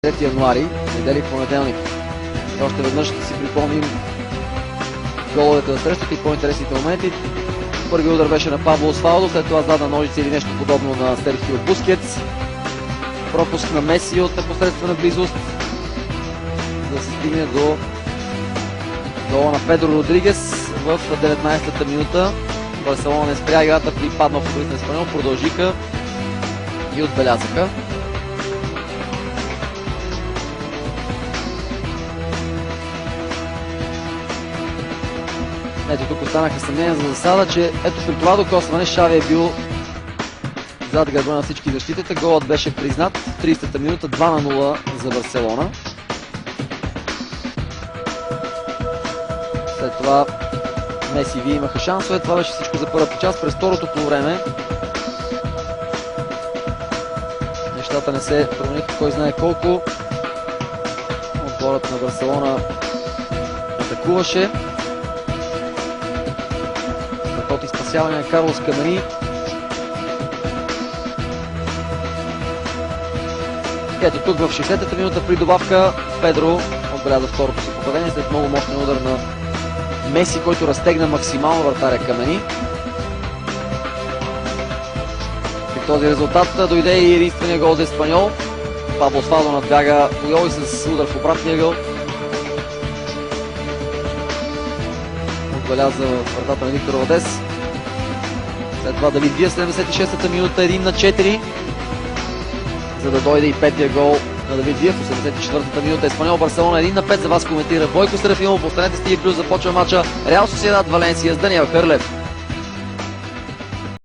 3 януари, недели в понеделник. И още веднъж ще си припомним головете на срещата и по-интересните моменти. Първи удар беше на Пабло Освалдо, след това зада ножица или нещо подобно на Серхио Бускетс. Пропуск на Меси от непосредствена близост, за да се стигне до гола на Педро Родригес в 19-та минута. Барселона не спря играта при паднал футболист на Испаньол, продължиха и отбелязаха. Ето тук останаха съмнения за засада, че ето при това докосване Шави е бил зад гърба на всички защитите. Голът беше признат в 30-та минута, 2-0 за Барселона. След това Меси и Вие имаха шансове. Това беше всичко за първата част. През второто полувреме нещата не се промениха кой знае колко. Отборът на Барселона атакуваше. От изпасяване на Карлос Камени. Ето тук в 60-та минута при добавка Педро отбеляза второто си попадение след много мощен удар на Меси, който разтегна максимално вратаря Камени. При този резултат дойде и единствения гол за Испаньол. Пабло Освалдо надбяга Пуйол и с удар в обратния ъгъл отбеляза вратата на Виктор Валдес. След това Давид Вия, 76-та минута, 1-4, за да дойде и петия гол на Давид Вия в 84-та минута. Испаньол Барселона 1-5. За вас коментира Бойко Серафимов. Останете с TV+, започва матча Реал Сосиедад Валенсия с Даниел Хърлев.